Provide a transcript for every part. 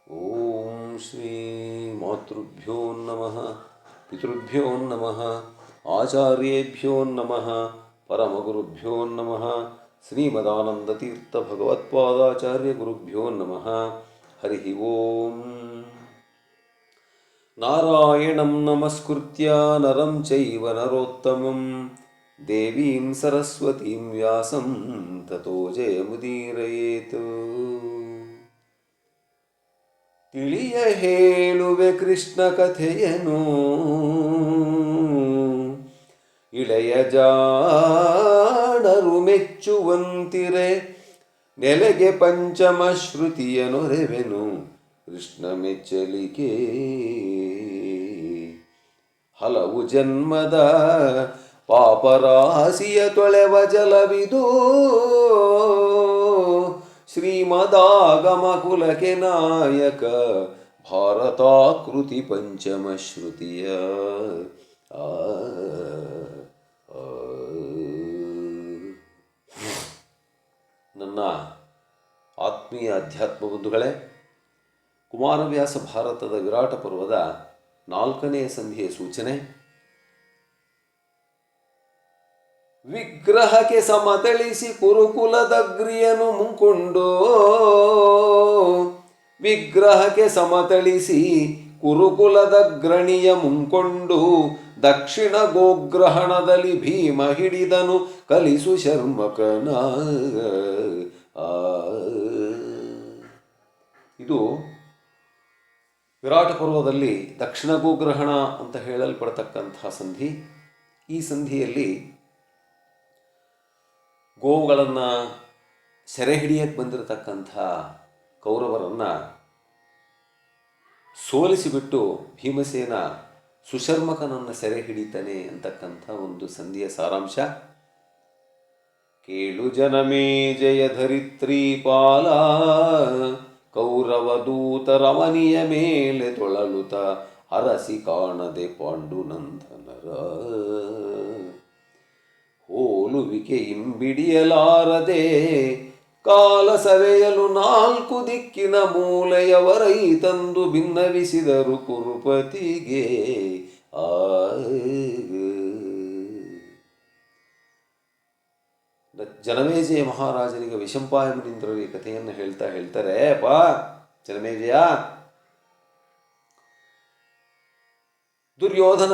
ಓಂ ಶ್ರೀ ಮಾತೃಭ್ಯೋ ನಮಃ ಪಿತೃಭ್ಯೋ ನಮಃ ಆಚಾರ್ಯೇಭ್ಯೋ ನಮಃ ಪರಮಗುರುಭ್ಯೋ ನಮಃ ಶ್ರೀಮದಾನಂದತೀರ್ಥ ಭಗವತ್ಪಾದಾಚಾರ್ಯ ಗುರುಭ್ಯೋ ನಮಃ. ಹರಿ ಓಂ. ನಾರಾಯಣಂ ನಮಸ್ಕೃತ್ಯ ನರಂ ಚೈವ ನರೋತ್ತಮಂ ದೇವೀಂ ಸರಸ್ವತೀಂ ವ್ಯಾಸಂ ತತೋ ಜಯಮುದೀರಯೇತ್. ತಿಳಿಯ ಹೇಳುವೆ ಕೃಷ್ಣ ಕಥೆಯನು, ಇಳೆಯ ಜಾಣರು ಮೆಚ್ಚುವಂತಿರೆ, ನೆಲೆಗೆ ಪಂಚಮ ಶ್ರುತಿಯನೊರೆವೆನು ಕೃಷ್ಣ ಮೆಚ್ಚಲಿಕೆ. ಹಲವು ಜನ್ಮದ ಪಾಪರಾಶಿಯ ತೊಳೆವ ಜಲವಿದು, ಶ್ರೀಮದಾಗಮ ಕುಲಕ್ಕೆ ನಾಯಕ ಭಾರತಾಕೃತಿ ಪಂಚಮ ಶ್ರುತಿಯ. ನನ್ನ ಆತ್ಮೀಯ ಅಧ್ಯಾತ್ಮ ಬಂಧುಗಳೇ, ಕುಮಾರವ್ಯಾಸ ಭಾರತದ ವಿರಾಟ ಪರ್ವದ 4ನೇ ಸಂಧಿಯ ಸೂಚನೆ. ವಿಗ್ರಹಕ್ಕೆ ಸಮತಳಿಸಿ ಕುರುಕುಲದಗ್ರಿಯನು ಮುಂಕೊಂಡು, ವಿಗ್ರಹಕ್ಕೆ ಸಮತಳಿಸಿ ಕುರುಕುಲದಗ್ರಣಿಯ ಮುಂಕೊಂಡು, ದಕ್ಷಿಣ ಗೋಗ್ರಹಣದಲ್ಲಿ ಭೀಮ ಹಿಡಿದನು ಕಲಿಸು ಶರ್ಮಕನ. ಇದು ವಿರಾಟ ಪರ್ವದಲ್ಲಿ ದಕ್ಷಿಣ ಗೋಗ್ರಹಣ ಅಂತ ಹೇಳಲ್ಪಡ್ತಕ್ಕಂತಹ ಸಂಧಿ. ಈ ಸಂಧಿಯಲ್ಲಿ ಗೋವುಗಳನ್ನು ಸೆರೆ ಹಿಡಿಯಕ್ಕೆ ಬಂದಿರತಕ್ಕಂಥ ಕೌರವರನ್ನು ಸೋಲಿಸಿಬಿಟ್ಟು ಭೀಮಸೇನ ಸುಶರ್ಮಕನನ್ನು ಸೆರೆ ಹಿಡಿತಾನೆ ಅಂತಕ್ಕಂಥ ಒಂದು ಸಂಧಿಯ ಸಾರಾಂಶ. ಕೇಳು ಜನಮೇಜಯ ಧರಿತ್ರೀಪಾಲ, ಕೌರವ ದೂತರಮನಿಯ ಮೇಲೆ ತೊಳಲುತ ಅರಸಿ ಕಾಣದೆ ಪಾಂಡುನಂದನರ. ಹೋಲುವಿಕೆ ಇಂಬಿಡಿಯಲಾರದೆ ಕಾಲ ಸವೆಯಲು 4 ದಿಕ್ಕಿನ ಮೂಲೆಯವರೈ ತಂದು ಭಿನ್ನವಿಸಿದರು ಕುರುಪತಿಗೆ. ಜನಮೇಜಯ ಮಹಾರಾಜನಿಗೆ ವಿಷಂಪಾಯ ಮುನೀಂದ್ರರು ಈ ಕಥೆಯನ್ನು ಹೇಳ್ತಾರೆ, ಜನಮೇಜಯ, ದುರ್ಯೋಧನ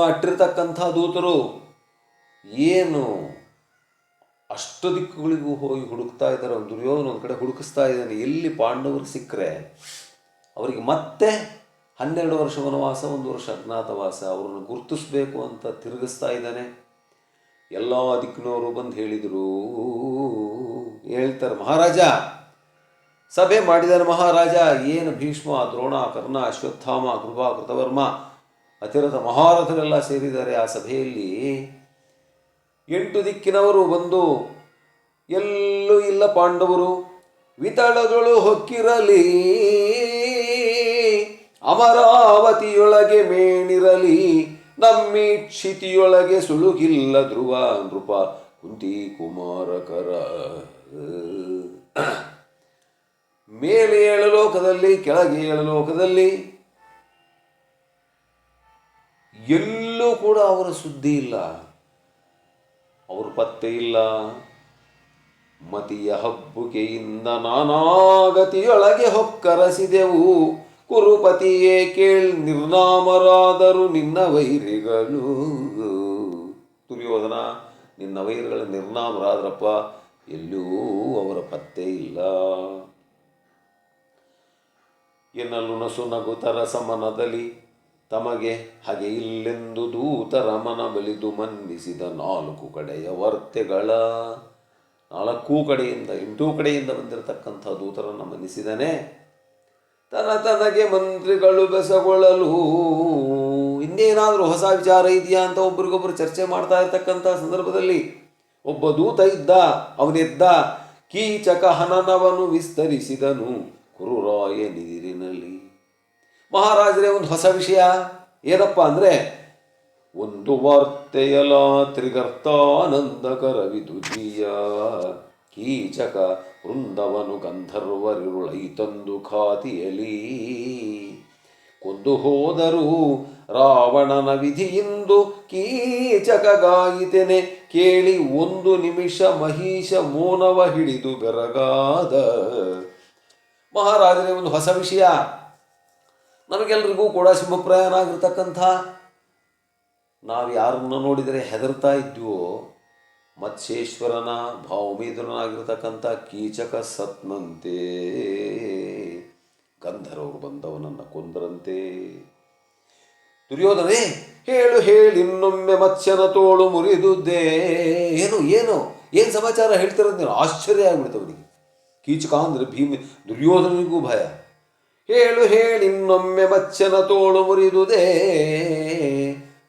ಅಟ್ಟಿರ್ತಕ್ಕಂಥ ದೂತರು ಏನು ಅಷ್ಟು ದಿಕ್ಕುಗಳಿಗೂ ಹೋಗಿ ಹುಡುಕ್ತಾ ಇದ್ದಾರೆ. ದುರ್ಯೋಧನ ಒಂದು ಕಡೆ ಹುಡುಕಿಸ್ತಾ ಇದ್ದಾನೆ, ಎಲ್ಲಿ ಪಾಂಡವರು ಸಿಕ್ಕರೆ ಅವರಿಗೆ ಮತ್ತೆ 12 ವರ್ಷ ವನವಾಸ, 1 ವರ್ಷ ಅಜ್ಞಾತವಾಸ, ಅವರನ್ನು ಗುರುತಿಸ್ಬೇಕು ಅಂತ ತಿರುಗಿಸ್ತಾ ಇದ್ದಾನೆ. ಎಲ್ಲ ದಿಕ್ಕಿನವರು ಬಂದು ಹೇಳ್ತಾರೆ, ಮಹಾರಾಜ ಸಭೆ ಮಾಡಿದಾನೆ. ಮಹಾರಾಜ ಏನು ಭೀಷ್ಮ, ದ್ರೋಣ, ಕರ್ಣ, ಅಶ್ವತ್ಥಾಮ, ಕೃಪಾ, ಕೃತವರ್ಮ, ಅತಿರಥ ಮಹಾರಥರೆಲ್ಲ ಸೇರಿದ್ದಾರೆ ಆ ಸಭೆಯಲ್ಲಿ. 8 ದಿಕ್ಕಿನವರು ಬಂದು ಎಲ್ಲೂ ಇಲ್ಲ ಪಾಂಡವರು. ವಿತಳಗಳು ಹೊಕ್ಕಿರಲಿ, ಅಮರಾವತಿಯೊಳಗೆ ಮೇಣಿರಲಿ, ನಮ್ಮೀಕ್ಷಿತಿಯೊಳಗೆ ಸುಳುಗಿಲ್ಲ ಧ್ರುವ ನೃಪ ಕುಂತಿ ಕುಮಾರಕರ. ಮೇಲೆ 7 ಲೋಕದಲ್ಲಿ, ಕೆಳಗೆ 7 ಲೋಕದಲ್ಲಿ ಎಲ್ಲೂ ಕೂಡ ಅವರ ಸುದ್ದಿ ಇಲ್ಲ, ಅವರ ಪತ್ತೆ ಇಲ್ಲ. ಮತಿಯ ಹಬ್ಬುಕೆಯಿಂದ ನಾನಾಗತಿಯೊಳಗೆ ಹೊಕ್ಕರಸಿದೆವು, ಕುರುಪತಿಯೇ ಕೇಳ್ ನಿರ್ನಾಮರಾದರು ನಿನ್ನ ವೈರಿಗಳು. ದುರ್ಯೋಧನ, ನಿನ್ನ ವೈರಿಗಳ ನಿರ್ನಾಮರಾದ್ರಪ್ಪ, ಎಲ್ಲೂ ಅವರ ಪತ್ತೆ ಇಲ್ಲ. ಎನ್ನಲು ನಸು ನಗುತರ ಸಮನದಲ್ಲಿ ತಮಗೆ ಹಾಗೆ ಇಲ್ಲೆಂದು ದೂತರ ಮನ ಬಲಿದು ಮನ್ನಿಸಿದ 4 ಕಡೆಯ ವರ್ತೆಗಳ. 4 ಕಡೆಯಿಂದ 8 ಕಡೆಯಿಂದ ಬಂದಿರತಕ್ಕಂಥ ದೂತರನ್ನು ಮನ್ನಿಸಿದನೆ. ತನಗೆ ಮಂತ್ರಿಗಳು ಬೆಸಗೊಳ್ಳಲು ಇನ್ನೇನಾದರೂ ಹೊಸ ವಿಚಾರ ಇದೆಯಾ ಅಂತ ಒಬ್ರಿಗೊಬ್ಬರು ಚರ್ಚೆ ಮಾಡ್ತಾ ಇರ್ತಕ್ಕಂಥ ಸಂದರ್ಭದಲ್ಲಿ ಒಬ್ಬ ದೂತ ಇದ್ದ. ಅವನೆದ್ದ, ಕೀಚಕ ಹನನವನ್ನು ವಿಸ್ತರಿಸಿದನು ಕುರುರಾಯ ನೀರಿನಲ್ಲಿ. ಮಹಾರಾಜರೇ, ಒಂದು ಹೊಸ ವಿಷಯ ಏನಪ್ಪ ಅಂದರೆ, ಒಂದು ವಾರ್ತೆಯಲ ತ್ರಿಗರ್ತಾನಂದಕರವಿದುಜಿಯ. ಕೀಚಕ ವೃಂದವನು ಗಂಧರ್ವರಿರುಳೈತಂದು ಖಾತಿಯಲಿ ಕೊಂದು ಹೋದರೂ ರಾವಣನ ವಿಧಿಯಿಂದು ಕೀಚಕಗಾಯಿತೆನೆ ಕೇಳಿ ಒಂದು ನಿಮಿಷ ಮಹಿಷ ಮೌನವ ಹಿಡಿದು ಬೆರಗಾದ. ಮಹಾರಾಜರೇ, ಒಂದು ಹೊಸ ವಿಷಯ. ನಮಗೆಲ್ರಿಗೂ ಕೂಡ ಸಿಂಹಪ್ರಾಯನ ಆಗಿರ್ತಕ್ಕಂಥ, ನಾವು ಯಾರನ್ನ ನೋಡಿದರೆ ಹೆದರ್ತಾ ಇದ್ವೋ ಮತ್ಸ್ಯೇಶ್ವರನ ಭಾವಮೇದುರನಾಗಿರ್ತಕ್ಕಂಥ ಕೀಚಕ ಸತ್ನಂತೆ. ಗಂಧರ್ವರು ಬಂದವನನ್ನು ಕೊಂದರಂತೆ. ದುರ್ಯೋಧನೇ, ಹೇಳು ಹೇಳಿನ್ನೊಮ್ಮೆ ಮತ್ಸ್ಯನ ತೋಳು ಮುರಿದುದ್ದೇ. ಏನು ಸಮಾಚಾರ ಹೇಳ್ತಿರೋದು ನೀನು? ಆಶ್ಚರ್ಯ ಆಗ್ಬಿಡ್ತವನಿಗೆ. ಕೀಚಕ ಅಂದರೆ ದುರ್ಯೋಧನಿಗೂ ಭಯ. ಹೇಳು ಹೇಳಿನ್ನೊಮ್ಮೆ ಮತ್ಸ್ಯನ ತೋಳು ಮುರಿದುದೇ.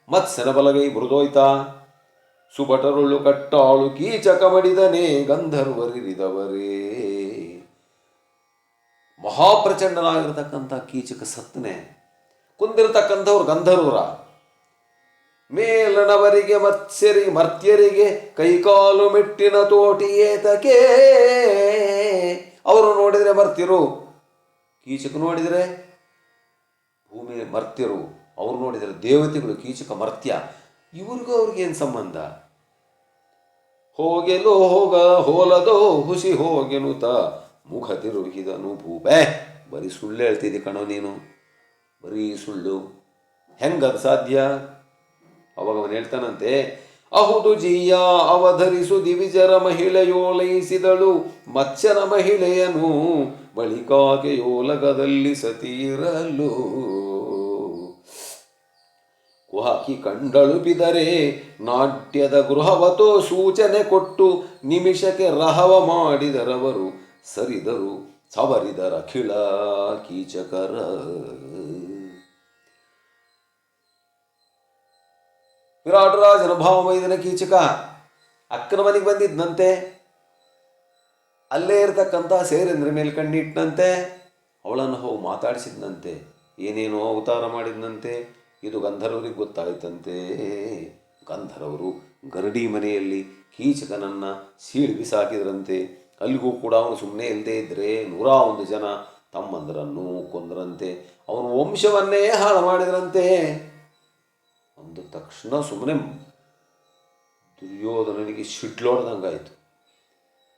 ಮತ್ಸ್ಯನ ಬಲಗೈ ಮುರಿದೋಯ್ತಾ? ಸುಭಟರುಳು ಕಟ್ಟಾಳು ಕೀಚಕ ಮಡಿದನೇ ಗಂಧರ್ವರಿರಿದವರೇ. ಮಹಾಪ್ರಚಂಡನಾಗಿರ್ತಕ್ಕಂಥ ಕೀಚಕ ಸತ್ತನೆ. ಕುಂದಿರತಕ್ಕಂಥವ್ರು ಗಂಧರ್ವರ. ಮೇಲನವರಿಗೆ ಮರ್ತ್ಯರಿಗೆ ಕೈಕಾಲು ಮೆಟ್ಟಿನ ತೋಟಿಯೇತಕೆ. ಅವರು ನೋಡಿದರೆ ಮರ್ತ್ಯರು, ಕೀಚಕ ನೋಡಿದರೆ ಭೂಮಿ ಮರ್ತ್ಯರು, ಅವ್ರು ನೋಡಿದರೆ ದೇವತೆಗಳು, ಕೀಚಕ ಮರ್ತ್ಯ. ಇವ್ರಿಗೂ ಅವ್ರಿಗೇನು ಸಂಬಂಧ? ಹೋಗೆಲೋ ಹೋಗ ಹೋಲದೋ ಹುಸಿ ಹೋಗೆನುತ ಮುಖ ತಿರುಗಿದನು ಭೂಪೆ. ಬರೀ ಸುಳ್ಳು ಹೇಳ್ತಿದ್ದಿ ಕಣೋ ನೀನು, ಬರೀ ಸುಳ್ಳು. ಹೆಂಗದು ಸಾಧ್ಯ? ಅವಾಗ ಅವನು ಹೇಳ್ತಾನಂತೆ, ಅಹುದು ಜಿಯ ಅವಧರಿಸು ದಿವಿಜರ ಮಹಿಳೆಯೋಲೈಸಿದಳು ಮತ್ಸ್ಯನ ಮಹಿಳೆಯನು ಬಳಿಕಾಕೆಯೋಲಗದಲ್ಲಿ ಸತೀರಲು. ಕುಹಾಕಿ ಕಂಡಳು ಬಿದರೆ ನಾಟ್ಯದ ಗೃಹವತೋ ಸೂಚನೆ ಕೊಟ್ಟು ನಿಮಿಷಕ್ಕೆ ರಹವ ಮಾಡಿದರವರು ಸರಿದರು ಸವರಿದರ ಅಖಿಳ ಕೀಚಕರ. ವಿರಾಟರಾಜನ ಭಾವಮೈದನ ಕೀಚಕ ಅಕ್ಕನ ಮನೆಗೆ ಬಂದಿದ್ದಂತೆ. ಅಲ್ಲೇ ಇರತಕ್ಕಂಥ ಸೇರೇಂದ್ರ ಮೇಲೆ ಕಣ್ಣಿಟ್ಟನಂತೆ. ಅವಳನ್ನು ಹೋಗಿ ಮಾತಾಡಿಸಿದ್ನಂತೆ, ಏನೇನೋ ಅವತಾರ ಮಾಡಿದ್ನಂತೆ. ಇದು ಗಂಧರ್ವರಿಗೆ ಗೊತ್ತಾಯ್ತಂತೆ. ಗಂಧರ್ವರು ಗರಡಿ ಮನೆಯಲ್ಲಿ ಕೀಚಕನನ್ನು ಸೀಳು ಬಿಸಾಕಿದ್ರಂತೆ. ಅಲ್ಲಿಗೂ ಕೂಡ ಅವನು ಸುಮ್ಮನೆ ಇಲ್ಲದೆ ಇದ್ದರೆ 101 ಜನ ತಮ್ಮಂದರನ್ನು ಕೊಂದರಂತೆ. ಅವನ ವಂಶವನ್ನೇ ಹಾಳು ಮಾಡಿದ್ರಂತೆ. ಅಂದ ತಕ್ಷಣ ಸುಮ್ಮನೆ ದುರ್ಯೋಧನನಿಗೆ ಶಿಡ್ಲೋಡ್ದಂಗಾಯಿತು.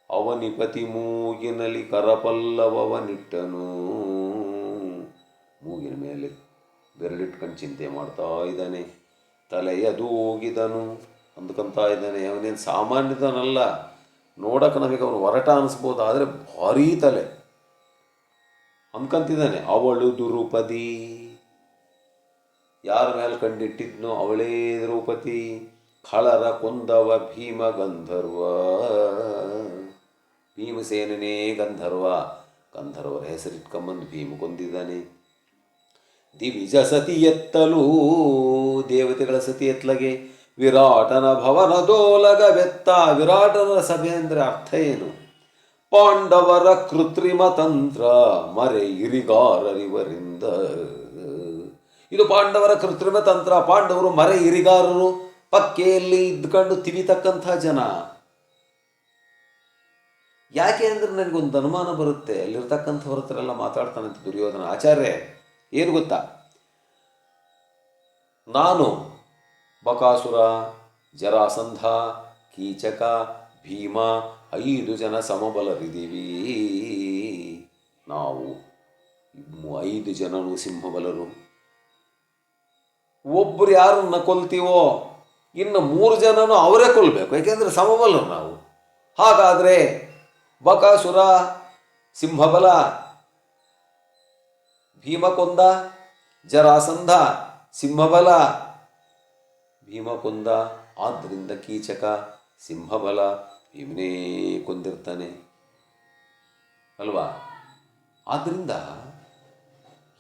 ಅವನಿಪತಿ ಮೂಗಿನಲ್ಲಿ ಕರಪಲ್ಲವನಿಟ್ಟನು. ಮೂಗಿನ ಮೇಲೆ ಬೆರಳಿಟ್ಕೊಂಡು ಚಿಂತೆ ಮಾಡ್ತಾ ಇದ್ದಾನೆ. ತಲೆಯದೂಗಿದನು ಅಂದ್ಕೊಂತ ಇದ್ದಾನೆ. ಅವನೇನು ಸಾಮಾನ್ಯದನಲ್ಲ. ನೋಡಕ್ಕೆ ನಮಗೆ ಅವನು ಹೊರಟ ಅನಿಸ್ಬೋದು, ಆದರೆ ಭಾರೀ ತಲೆ ಅಂದ್ಕೊಂತಿದ್ದಾನೆ. ಅವಳು ದುರುಪದಿ, ಯಾರ ಮೇಲೆ ಕಂಡಿಟ್ಟಿದ್ನೋ ಅವಳೇ ದ್ರೌಪದಿ. ಖಳರ ಕೊಂದವ ಭೀಮ ಗಂಧರ್ವ. ಭೀಮಸೇನೇ ಗಂಧರ್ವ. ಗಂಧರ್ವರ ಹೆಸರಿಟ್ಕೊಂಬಂದು ಭೀಮ ಕೊಂದಿದ್ದಾನೆ. ದಿವಿಜ ಸತಿ ಎತ್ತಲು, ದೇವತೆಗಳ ಸತಿ ಎತ್ತಲಗೆ ವಿರಾಟನ ಭವನದೋಲಗ ಬೆತ್ತ. ವಿರಾಟನ ಸಭೆ ಅಂದರೆ ಅರ್ಥ ಏನು? ಪಾಂಡವರ ಕೃತ್ರಿಮ ತಂತ್ರ ಮರೆ ಇರಿಗಾರರಿವರಿಂದ. ಇದು ಪಾಂಡವರ ಕೃತ್ರಿಮ ತಂತ್ರ. ಪಾಂಡವರು ಮರೆ ಇರಿಗಾರರು, ಪಕ್ಕೆಯಲ್ಲಿ ಇದ್ಕೊಂಡು ತಿವಿತಕ್ಕಂಥ ಜನ. ಯಾಕೆ ಅಂದರೆ ನನಗೊಂದು ಅನುಮಾನ ಬರುತ್ತೆ. ಅಲ್ಲಿರ್ತಕ್ಕಂಥವ್ರ ಹತ್ರ ಎಲ್ಲ ಮಾತಾಡ್ತಾನಂತೆ ದುರ್ಯೋಧನ. ಆಚಾರ್ಯ, ಏನು ಗೊತ್ತಾ, ನಾನು ಬಕಾಸುರ, ಜರಾಸಂಧ, ಕೀಚಕ, ಭೀಮ 5 ಜನ ಸಮಬಲರಿದ್ದೀವಿ. ನಾವು 5 ಜನರು ಸಿಂಹಬಲರು. ಒಬ್ಬರು ಯಾರನ್ನ ಕೊಲ್ತೀವೋ ಇನ್ನು 3 ಜನನು ಅವರೇ ಕೊಲ್ಲಬೇಕು, ಯಾಕೆಂದರೆ ಸಮಬಲರು ನಾವು. ಹಾಗಾದರೆ ಬಕಾಸುರ ಸಿಂಹಬಲ, ಭೀಮಕೊಂದ, ಜರಾಸಂಧ ಸಿಂಹಬಲ, ಭೀಮಕೊಂದ. ಆದ್ದರಿಂದ ಕೀಚಕ ಸಿಂಹಬಲ, ಭೀಮನೇ ಕೊಂದಿರ್ತಾನೆ ಅಲ್ವಾ? ಆದ್ದರಿಂದ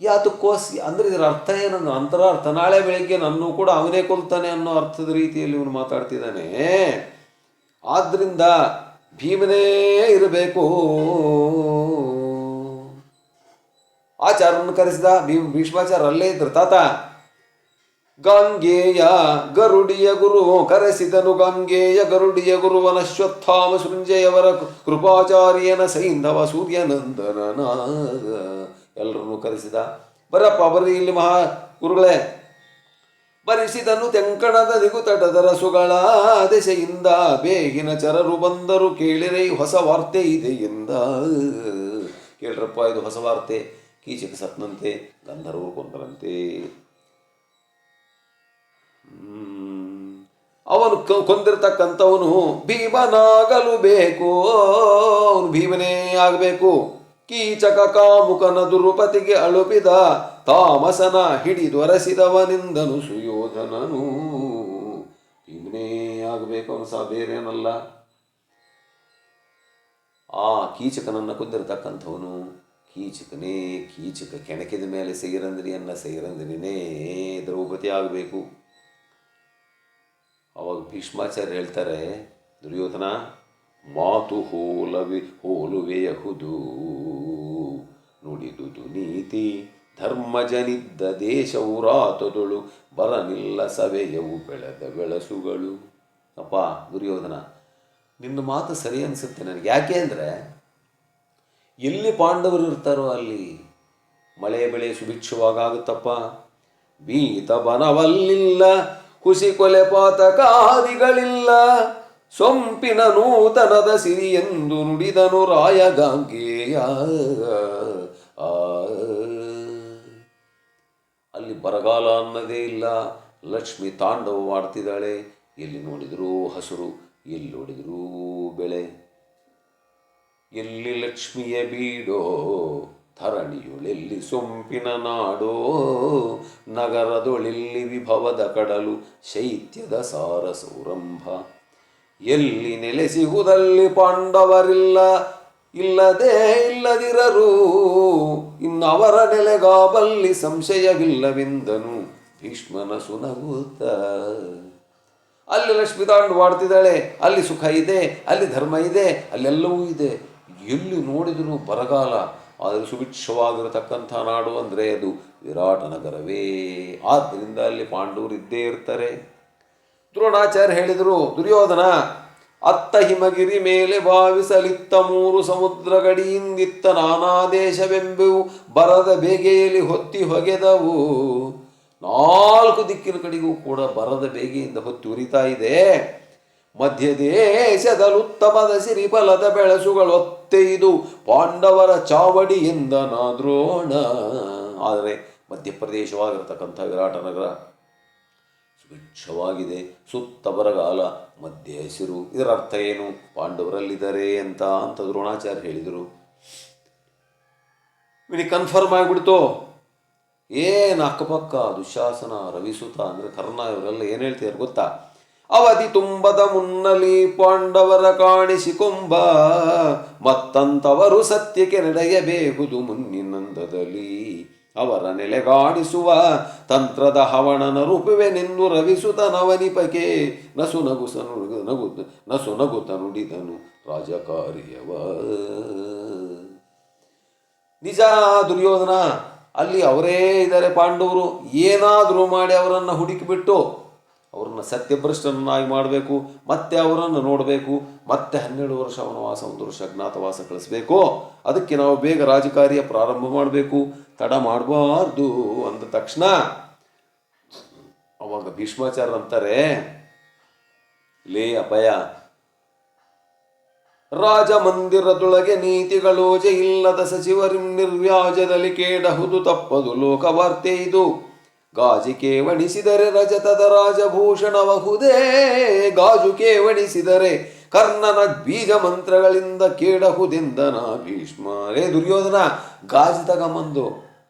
ಯಾತಕ್ಕೋಸ್ ಅಂದರೆ ಇದರ ಅರ್ಥ ಏನನ್ನು ಅಂತರಾರ್ಥ, ನಾಳೆ ಬೆಳಗ್ಗೆ ನನ್ನೂ ಕೂಡ ಅವನೇ ಕೊಲ್ತಾನೆ ಅನ್ನೋ ಅರ್ಥದ ರೀತಿಯಲ್ಲಿ ಇವನು ಮಾತಾಡ್ತಿದ್ದಾನೆ. ಆದ್ದರಿಂದ ಭೀಮನೇ ಇರಬೇಕು. ಆಚಾರ್ಯನ ಕರೆಸಿದ. ಭೀಷ್ಮಾಚಾರ್ಯ ಅಲ್ಲೇ ಇದ್ರು. ತಾತ, ಗಾಂಗೇಯ ಗರುಡಿಯ ಗುರು ಕರೆಸಿದನು ಗಾಂಗೇಯ ಗರುಡಿಯ ಗುರುವನಶ್ವತ್ಥಾಮ ಸೃಂಜಯವರ ಕೃಪಾಚಾರ್ಯನ ಸೈಂಧವ ಸೂರ್ಯನಂದನನ ಎಲ್ಲರನ್ನೂ ಕರೆಸಿದ. ಬರಪ್ಪ ಬರ್ರಿ ಇಲ್ಲಿ ಮಹಾ ಗುರುಗಳೇ. ಬರಿಸಿದನು ತೆಂಕಣದ ದಿಗುತಟದ ರಸುಗಳ ದೆಸೆಯಿಂದ ಬೇಗಿನ ಚರರು ಬಂದರು ಕೇಳಿರೈ ಹೊಸ ವಾರ್ತೆ ಇದೆಯಿಂದ. ಕೇಳ್ರಪ್ಪ, ಇದು ಹೊಸ ವಾರ್ತೆ. ಕೀಚಕ ಸತ್ನಂತೆ, ಗಂಧರ್ವರು ಕೊಂದರಂತೆ. ಅವನು ಕೊಂದಿರ್ತಕ್ಕಂಥವನು ಭೀಮನಾಗಲು ಬೇಕು, ಅವನು ಭೀಮನೇ ಆಗಬೇಕು. ಕೀಚಕ ಕಾಮುಕನ ದುರುಪತಿಗೆ ಅಳುಪಿದ ತಾಮಸನ ಹಿಡಿದೊರಸಿದವನಿಂದನು ಸುಯೋಧನನು. ಭೀಮನೇ ಆಗಬೇಕು, ಅವನು ಸಹ ಬೇರೇನಲ್ಲ. ಆ ಕೀಚಕನನ್ನು ಕೊಂದಿರತಕ್ಕಂಥವನು ಕೀಚಕನೇ. ಕೀಚಕ ಕೆಣಕಿದ ಮೇಲೆ ಸೈರಂದ್ರಿನೇ ದ್ರೌಪದಿ ಆಗಬೇಕು. ಅವಾಗ ಭೀಷ್ಮಾಚಾರ್ಯ ಹೇಳ್ತಾರೆ, ದುರ್ಯೋಧನ ಮಾತು ಹೋಲುವೆಯಹುದು, ನುಡಿದುದು ನೀತಿ ಧರ್ಮಜನಿದ್ದ ದೇಶವು ರಾತದೊಳು ಬರನಿಲ್ಲ ಸವೆಯವು ಬೆಳೆದ ಬೆಳಸುಗಳು. ಅಪ್ಪ ದುರ್ಯೋಧನ, ನಿನ್ನ ಮಾತು ಸರಿ ಅನಿಸುತ್ತೆ ನನಗೆ. ಯಾಕೆ ಅಂದರೆ ಎಲ್ಲಿ ಪಾಂಡವರು ಇರ್ತಾರೋ ಅಲ್ಲಿ ಮಳೆ ಬೆಳೆ ಸುಭಿಕ್ಷವಾಗುತ್ತಪ್ಪ. ಬೀತ ಬನವಲ್ಲಿಲ್ಲ, ಹುಸಿ ಕೊಲೆ ಪಾತಕಾದಿಗಳಿಲ್ಲ, ಸೊಂಪಿನ ನೂತನದ ಸಿರಿ ಎಂದು ನುಡಿದನು ರಾಯ ಗಾಂಗೇಯ. ಅಲ್ಲಿ ಬರಗಾಲ ಅನ್ನೋದೇ ಇಲ್ಲ, ಲಕ್ಷ್ಮಿ ತಾಂಡವವಾಡ್ತಿದ್ದಾಳೆ. ಎಲ್ಲಿ ನೋಡಿದರೂ ಹಸುರು, ಎಲ್ಲಿ ನೋಡಿದರೂ ಬೆಳೆ. ಎಲ್ಲಿ ಲಕ್ಷ್ಮಿಯ ಬೀಡೋ ಧರಣಿಯುಳೆಲ್ಲಿ ಸೊಂಪಿನ ನಾಡೋ, ನಗರದೊಳೆಲ್ಲಿ ವಿಭವದ ಕಡಲು ಶೈತ್ಯದ ಸಾರ ಸೌರಂಭ. ಎಲ್ಲಿ ನೆಲೆಸಿಹುದಲ್ಲಿ ಪಾಂಡವರಿಲ್ಲ, ಇಲ್ಲದಿರರು ಇನ್ನವರ ನೆಲೆಗಾಬಲ್ಲಿ ಸಂಶಯವಿಲ್ಲವೆಂದನು ಭೀಷ್ಮನ ಸುನಗುತ್ತ. ಅಲ್ಲಿ ಲಕ್ಷ್ಮಿ ತಾಂಡವಾಡ್ತಿದ್ದಾಳೆ, ಅಲ್ಲಿ ಸುಖ ಇದೆ, ಅಲ್ಲಿ ಧರ್ಮ ಇದೆ, ಅಲ್ಲೆಲ್ಲವೂ ಇದೆ. ಎಲ್ಲಿ ನೋಡಿದರೂ ಬರಗಾಲ, ಆದರೆ ಸುಭಿಕ್ಷವಾಗಿರತಕ್ಕಂಥ ನಾಡು ಅಂದರೆ ಅದು ವಿರಾಟ ನಗರವೇ. ಆದ್ದರಿಂದ ಅಲ್ಲಿ ಪಾಂಡವರು ಇದ್ದೇ ಇರ್ತಾರೆ. ದ್ರೋಣಾಚಾರ್ಯ ಹೇಳಿದರು, ದುರ್ಯೋಧನ ಅತ್ತ ಹಿಮಗಿರಿ ಮೇಲೆ ಭಾವಿಸಲಿತ್ತ ಮೂರು ಸಮುದ್ರ ಗಡಿಯಿಂದಿತ್ತ ನಾನಾ ದೇಶವೆಂಬುವು ಬರದ ಬೇಗೆಯಲ್ಲಿ ಹೊತ್ತಿ ಹೊಗೆದವು. 4 ದಿಕ್ಕಿನ ಕಡೆಗೂ ಕೂಡ ಬರದ ಬೇಗೆಯಿಂದ ಹೊತ್ತಿ ಉರಿತಾ ಇದೆ. ಮಧ್ಯ ದೇಶದಲ್ಲುತ್ತಮದ ಸಿರಿಫಲದ ಬೆಳಸುಗಳೊತ್ತೆಯ್ದು ಪಾಂಡವರ ಚಾವಡಿ ಎಂದನ ದ್ರೋಣ. ಆದರೆ ಮಧ್ಯಪ್ರದೇಶವಾಗಿರತಕ್ಕಂಥ ವಿರಾಟ ನಗರ ಸುಭಿಕ್ಷವಾಗಿದೆ, ಸುತ್ತ ಬರಗಾಲ, ಮಧ್ಯೆ ಹಸಿರು. ಇದರ ಅರ್ಥ ಏನು? ಪಾಂಡವರಲ್ಲಿದ್ದಾರೆ ಅಂತ ದ್ರೋಣಾಚಾರ್ಯ ಹೇಳಿದರು. ಇನಿ ಕನ್ಫರ್ಮ್ ಆಗಿಬಿಡ್ತು. ಏನು ಅಕ್ಕಪಕ್ಕ ದುಶಾಸನ, ರವಿಸುತ ಅಂದರೆ ಕರ್ಣ, ಇವರೆಲ್ಲ ಏನು ಹೇಳ್ತಿದ್ದಾರೆ ಗೊತ್ತಾ? ಅವಧಿ ತುಂಬದ ಮುನ್ನಲಿ ಪಾಂಡವರ ಕಾಣಿಸಿಕೊಂಬ, ಮತ್ತಂತವರು ಸತ್ಯಕ್ಕೆ ನಡೆಯಬೇಕುದು ಮುನ್ನಿನಂದದಲ್ಲಿ. ಅವರ ನೆಲೆಗಾಡಿಸುವ ತಂತ್ರದ ಹವಣನ ರೂಪವೆನೆಂದು ರವಿಸುತ ನವನಿಪಕೆ ನಸು ನಗುತ ನುಡಿದನು ರಾಜಕಾರ್ಯವ. ನಿಜ ದುರ್ಯೋಧನ, ಅಲ್ಲಿ ಅವರೇ ಇದ್ದಾರೆ ಪಾಂಡವರು. ಏನಾದರೂ ಮಾಡಿ ಅವರನ್ನು ಹುಡುಕಿಬಿಟ್ಟು ಅವರನ್ನು ಸತ್ಯಭ್ರಷ್ಟನನ್ನಾಗಿ ಮಾಡಬೇಕು, ಮತ್ತೆ ಅವರನ್ನು ನೋಡಬೇಕು, ಮತ್ತೆ 12 ವರ್ಷ ವನವಾಸ, 1 ವರ್ಷ ಅಜ್ಞಾತವಾಸ ಕಳಿಸ್ಬೇಕು. ಅದಕ್ಕೆ ನಾವು ಬೇಗ ರಾಜಕಾರ್ಯ ಪ್ರಾರಂಭ ಮಾಡಬೇಕು, ತಡ ಮಾಡಬಾರ್ದು ಅಂದ ತಕ್ಷಣ ಅವಾಗ ಭೀಷ್ಮಾಚಾರ್ಯ ಅಂತಾರೆ, ಲೇ ಅಭಯ, ರಾಜಮಂದಿರದೊಳಗೆ ನೀತಿಗಳೋಜೆ ಇಲ್ಲದ ಸಚಿವರಿಂ ನಿರ್ವ್ಯಾಜದಲ್ಲಿ ಕೇಡಹುದು ತಪ್ಪದು ಲೋಕವಾರ್ತೆ ಇದು. ಗಾಜು ಕೇವಣಿಸಿದರೆ ರಜತದ ರಾಜಭೂಷಣವಹುದೇ, ಗಾಜು ಕೇವಣಿಸಿದರೆ ಕರ್ಣನ ಬೀಜ ಮಂತ್ರಗಳಿಂದ ಕೇಡಹುದೆಂದನ ಭೀಷ್ಮ. ರೇ ದುರ್ಯೋಧನ, ಗಾಜು ತಗೊಂಬಂದು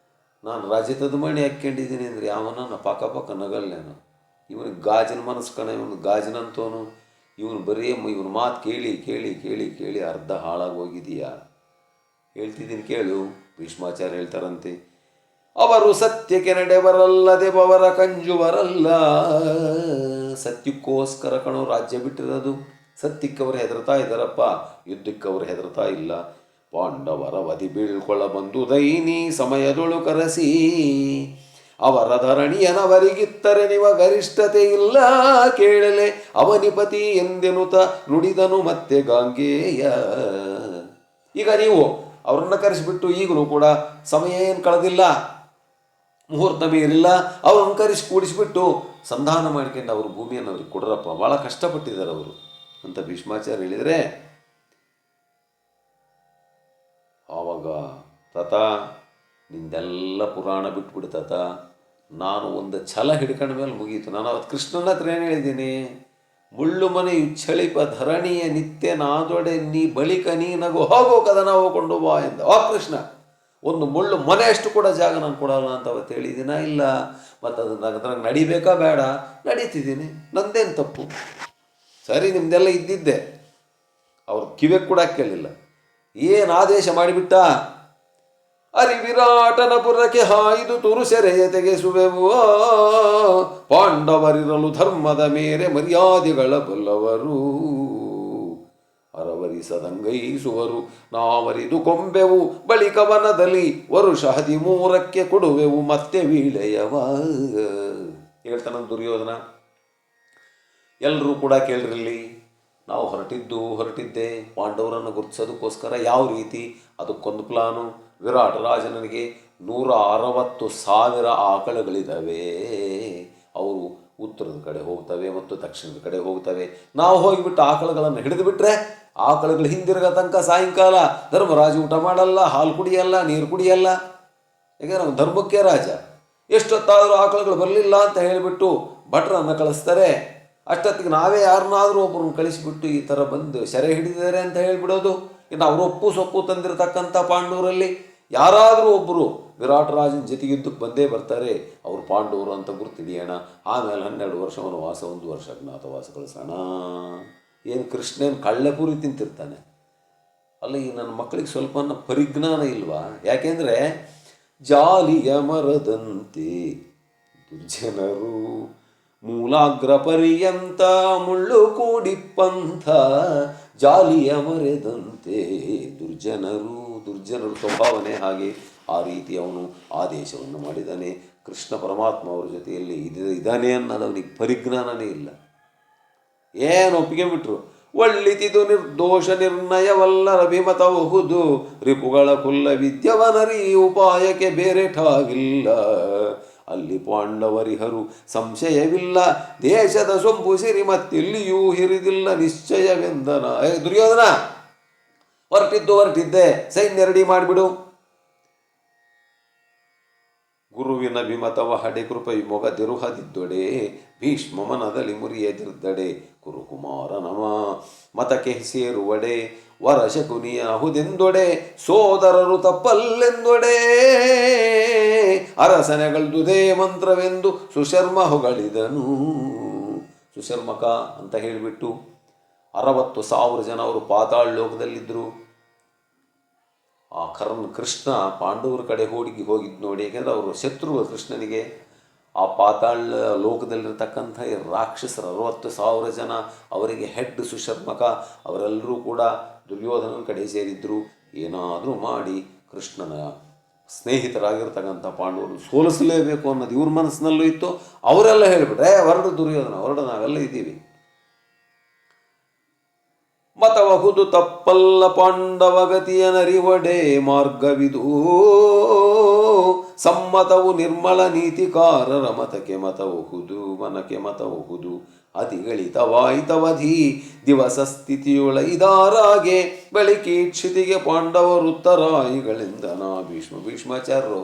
ನಾನು ರಜತದ ಮಣಿ ಹಾಕ್ಕೊಂಡಿದ್ದೀನಿ ಅಂದರೆ ಅವನನ್ನು ಪಕ್ಕ ನಗಲ್ಲೇನು? ಇವನಿಗೆ ಗಾಜಿನ ಮನಸ್ಸು ಕಣ, ಇವನು ಗಾಜಿನಂತವನು. ಇವನು ಬರೀ ಇವನು ಮಾತು ಕೇಳಿ ಕೇಳಿ ಕೇಳಿ ಕೇಳಿ ಅರ್ಧ ಹಾಳಾಗಿ ಹೋಗಿದೀಯಾ. ಹೇಳ್ತಿದ್ದೀನಿ ಕೇಳು. ಭೀಷ್ಮಾಚಾರ್ಯ ಹೇಳ್ತಾರಂತೆ, ಅವರು ಸತ್ಯಕ್ಕೆ ನಡೆಬರಲ್ಲದೆ ಬವರ ಕಂಜುವರಲ್ಲ. ಸತ್ಯಕ್ಕೋಸ್ಕರ ಕಣೋ ರಾಜ್ಯ ಬಿಟ್ಟಿರೋದು. ಸತ್ಯಕ್ಕೆ ಅವರು ಹೆದರ್ತಾ ಇದ್ದಾರಪ್ಪ, ಯುದ್ಧಕ್ಕೆ ಅವರು ಹೆದರ್ತಾ ಇಲ್ಲ. ಪಾಂಡವರ ವಧಿ ಬೀಳ್ಕೊಳ್ಳ ಬಂದು ದೈನಿ ಸಮಯದೊಳು ಕರೆಸಿ ಅವರ ಧರಣಿಯನವರಿಗಿತ್ತರೆ ನಿವ ಗರಿಷ್ಠತೆ ಇಲ್ಲ ಕೇಳಲೆ ಅವನಿಪತಿ ಎಂದೆನುತ ನುಡಿದನು ಮತ್ತೆ ಗಾಂಗೇಯ. ಈಗ ನೀವು ಅವರನ್ನು ಕರೆಸಿಬಿಟ್ಟು ಈಗಲೂ ಕೂಡ ಸಮಯ ಏನು ಕಳೆದಿಲ್ಲ, ಮುಹೂರ್ತ ಮೀರಿಲ್ಲ, ಅವ್ರನ್ನ ಕರೆಸಿ ಕೂಡಿಸಿಬಿಟ್ಟು ಸಂಧಾನ ಮಾಡ್ಕೊಂಡು ಅವರು ಭೂಮಿಯನ್ನು ಅವ್ರಿಗೆ ಕೊಡ್ರಪ್ಪ, ಭಾಳ ಕಷ್ಟಪಟ್ಟಿದ್ದಾರೆ ಅವರು ಅಂತ ಭೀಷ್ಮಾಚಾರ್ಯ ಹೇಳಿದರೆ, ಆವಾಗ ತಾತ ನಿಂದೆಲ್ಲ ಪುರಾಣ ಬಿಟ್ಬಿಡು ತಾತ, ನಾನು ಒಂದು ಛಲ ಹಿಡ್ಕೊಂಡ ಮೇಲೆ ಮುಗೀತು. ನಾನು ಅವತ್ತು ಕೃಷ್ಣನ ಹತ್ರ ಏನು ಹೇಳಿದ್ದೀನಿ, ಮುಳ್ಳು ಮನೆ ಚಳಿಪ ಧರಣಿಯ ನಿತ್ಯ ನಾದೊಡೆ ನೀ ಬಳಿಕ ನೀನಗು ಹೋಗೋ ಕದನ ಹೋಗ್ಕೊಂಡು ಬಾ ಎಂದ. ಆ ಕೃಷ್ಣ, ಒಂದು ಮುಳ್ಳು ಮನೆಯಷ್ಟು ಕೂಡ ಜಾಗ ನಾನು ಕೊಡಲ್ಲ ಅಂತ ಅವತ್ತು ಹೇಳಿದ್ದೀನ ಇಲ್ಲ? ಮತ್ತು ಅದನ್ನು ಅದ್ರಾಗ ನಡಿಬೇಕಾ ಬೇಡ? ನಡೀತಿದ್ದೀನಿ, ನಂದೇನು ತಪ್ಪು? ಸರಿ, ನಿಮ್ದೆಲ್ಲ ಇದ್ದಿದ್ದೆ, ಅವ್ರು ಕಿವೆ ಕೂಡ ಕೇಳಲಿಲ್ಲ. ಏನು ಆದೇಶ ಮಾಡಿಬಿಟ್ಟ, ವಿರಾಟನಪುರಕ್ಕೆ ಹಾಯ್ದು ತುರು ಸೆರೆಯ ತೆಗೆಸುವೆವು, ಪಾಂಡವರಿರಲು ಧರ್ಮದ ಮೇರೆ ಮರ್ಯಾದೆಗಳ ಬಲ್ಲವರು, ಅರವರಿಸದಂಗೈಸುವರು ನಾವರಿದು ಕೊಂಬೆವು, ಬಳಿಕ ವನದಲ್ಲಿ ವರುಷ 13 ಕೊಡುವೆವು ಮತ್ತೆ ವೀಳೆಯವ. ಹೇಳ್ತಾನ ದುರ್ಯೋಧನ. ಎಲ್ಲರೂ ಕೂಡ ಕೇಳ್ರಿಲ್ಲಿ, ನಾವು ಹೊರಟಿದ್ದೆ ಪಾಂಡವರನ್ನು ಗುರುತಿಸೋದಕ್ಕೋಸ್ಕರ. ಯಾವ ರೀತಿ? ಅದಕ್ಕೊಂದು ಪ್ಲಾನು. ವಿರಾಟ ರಾಜನಿಗೆ 160,000 ಆಕಳುಗಳಿದ್ದಾವೆ. ಅವರು ಉತ್ತರದ ಕಡೆ ಹೋಗ್ತವೆ ಮತ್ತು ದಕ್ಷಿಣದ ಕಡೆ ಹೋಗ್ತವೆ. ನಾವು ಹೋಗಿಬಿಟ್ಟು ಆಕಳುಗಳನ್ನು ಹಿಡಿದು ಬಿಟ್ರೆ ಆಕಳುಗಳು ಹಿಂದಿರುಗ ತನಕ ಸಾಯಂಕಾಲ ಧರ್ಮರಾಜ ಊಟ ಮಾಡಲ್ಲ, ಹಾಲು ಕುಡಿಯಲ್ಲ, ನೀರು ಕುಡಿಯಲ್ಲ. ಯಾಕೆ ನಾವು ಧರ್ಮಕ್ಕೆ ರಾಜ. ಎಷ್ಟೊತ್ತಾದರೂ ಆಕಳುಗಳು ಬರಲಿಲ್ಲ ಅಂತ ಹೇಳಿಬಿಟ್ಟು ಭಟ್ರನ್ನು ಕಳಿಸ್ತಾರೆ. ಅಷ್ಟೊತ್ತಿಗೆ ನಾವೇ ಯಾರನ್ನಾದರೂ ಒಬ್ಬರನ್ನು ಕಳಿಸಿಬಿಟ್ಟು ಈ ಥರ ಬಂದು ಸೆರೆ ಹಿಡಿದಿದ್ದಾರೆ ಅಂತ ಹೇಳಿಬಿಡೋದು. ಇನ್ನು ಅವರು ಒಪ್ಪು ಸೊಪ್ಪು ತಂದಿರತಕ್ಕಂಥ ಪಾಂಡವರಲ್ಲಿ ಯಾರಾದರೂ ಒಬ್ಬರು ವಿರಾಟ ರಾಜನ ಜೊತೆಗಿದ್ದಕ್ಕೆ ಬಂದೇ ಬರ್ತಾರೆ. ಅವರು ಪಾಂಡವರು ಅಂತ ಗುರುತಿಡಿಯೋಣ. ಆಮೇಲೆ 12 ವರ್ಷ ವನವಾಸ, 1 ವರ್ಷ ಅಜ್ಞಾತವಾಸ ಕಳಿಸೋಣ. ಏನು ಕೃಷ್ಣೇನು ಕಳ್ಳೆಪುರಿ ತಿಂತಿರ್ತಾನೆ ಅಲ್ಲ? ಈ ನನ್ನ ಮಕ್ಕಳಿಗೆ ಸ್ವಲ್ಪ ಪರಿಜ್ಞಾನ ಇಲ್ವಾ? ಯಾಕೆಂದರೆ ಜಾಲಿಯ ಮರದಂತೆ ದುರ್ಜನರು, ಮೂಲಾಗ್ರ ಪರ್ಯಂತ ಮುಳ್ಳು ಕೂಡಿಪ್ಪಂಥ, ಜಾಲಿಯ ಮರೆದಂತೆ ದುರ್ಜನರು ಸ್ವಭಾವನೆ ಹಾಗೆ. ಆ ರೀತಿ ಅವನು ಆದೇಶವನ್ನು ಮಾಡಿದ್ದಾನೆ. ಕೃಷ್ಣ ಪರಮಾತ್ಮ ಅವ್ರ ಜೊತೆಯಲ್ಲಿ ಇದ್ದಾನೆ ಅನ್ನೋದು ಅವನಿಗೆ ಪರಿಜ್ಞಾನನೇ ಇಲ್ಲ. ಏನು ಒಪ್ಪಿಗೆ ಬಿಟ್ರು. ಒಳ್ಳಿತಿದು ನಿರ್ದೋಷ ನಿರ್ಣಯವಲ್ಲರ ಅಭಿಮತಬಹುದು, ರಿಪುಗಳ ಕುಲ್ಲ ವಿದ್ಯವನರಿ ಉಪಾಯಕ್ಕೆ ಬೇರೆ ಠಾಗಿಲ್ಲ. ಅಲ್ಲಿ ಪಾಂಡವರಿಹರು ಸಂಶಯವಿಲ್ಲ, ದೇಶದ ಸೊಂಪು ಸಿರಿ ಮತ್ತಿಲ್ಲಿಯೂ ಹಿರಿದಿಲ್ಲ ನಿಶ್ಚಯವೆಂದನ. ದುರ್ಯೋಧನ, ಹೊರಟಿದ್ದೆ, ಸೈನ್ಯ ರೆಡಿ ಮಾಡಿಬಿಡು. ಗುರುವಿನ ವಿಮತವ ಹಡೆ ಕೃಪೈ ಮೊಗದಿರುಹದಿದ್ದೊಡೆ, ಭೀಷ್ಮ ಮನದಲ್ಲಿ ಮುರಿಯದಿರ್ದಡೆ, ಕುರುಕುಮಾರ ನಮ ಮತಕ್ಕೆ ಸೇರುವಡೆ, ವರಶಕುನಿಯ ಹುದೆಂದೊಡೆ, ಸೋದರರು ತಪ್ಪಲ್ಲೆಂದೊಡೆ, ಅರಸನೆಗಳ್ದುದೇ ಮಂತ್ರವೆಂದು ಸುಶರ್ಮ ಹೊಗಳಿದನು. ಸುಶರ್ಮಕ ಅಂತ ಹೇಳಿಬಿಟ್ಟು 60,000 ಜನ ಅವರು ಪಾತಾಳ ಲೋಕದಲ್ಲಿದ್ದರು. ಆ ಕೃಷ್ಣ ಪಾಂಡವರ ಕಡೆ ಹೋಗಿದ್ದು ನೋಡಿ. ಯಾಕೆಂದರೆ ಅವರು ಶತ್ರುಗಳು ಕೃಷ್ಣನಿಗೆ. ಆ ಪಾತಾಳ ಲೋಕದಲ್ಲಿರ್ತಕ್ಕಂಥ ರಾಕ್ಷಸರು 60,000 ಜನ, ಅವರಿಗೆ ಹೆಡ್ ಸುಶರ್ಮಕ, ಅವರೆಲ್ಲರೂ ಕೂಡ ದುರ್ಯೋಧನನ ಕಡೆ ಸೇರಿದ್ರು. ಏನಾದರೂ ಮಾಡಿ ಕೃಷ್ಣನ ಸ್ನೇಹಿತರಾಗಿರ್ತಕ್ಕಂಥ ಪಾಂಡವರು ಸೋಲಿಸಲೇಬೇಕು ಅನ್ನೋದು ಇವ್ರ ಮನಸ್ಸಿನಲ್ಲೂ ಇತ್ತು. ಅವರೆಲ್ಲ ಹೇಳಿಬಿಟ್ರೆ, ಹೊರಡು ದುರ್ಯೋಧನ, ಹೊರಡು, ನಾವೆಲ್ಲ ಇದ್ದೀವಿ. ಮತವಹುದು ತಪ್ಪಲ್ಲ ಪಾಂಡವಗತಿಯ ನರಿವಡೆ ಮಾರ್ಗವಿದು, ಸಮ್ಮತವು ನಿರ್ಮಲ ನೀತಿಕಾರರ ಮತಕ್ಕೆ ಮತವಹುದು, ಮನಕ್ಕೆ ಮತವಹುದು, ಅತಿಗಳಿತವಾಯಿತವಧಿ ದಿವಸ ಸ್ಥಿತಿಯೊಳೈದಾರಾಗೆ ಬಳಿಕೀಕ್ಷಿತಿಗೆ ಪಾಂಡವರುತ್ತರಾಯಿಗಳಿಂದ. ಭೀಷ್ಮಾಚಾರ್ಯರು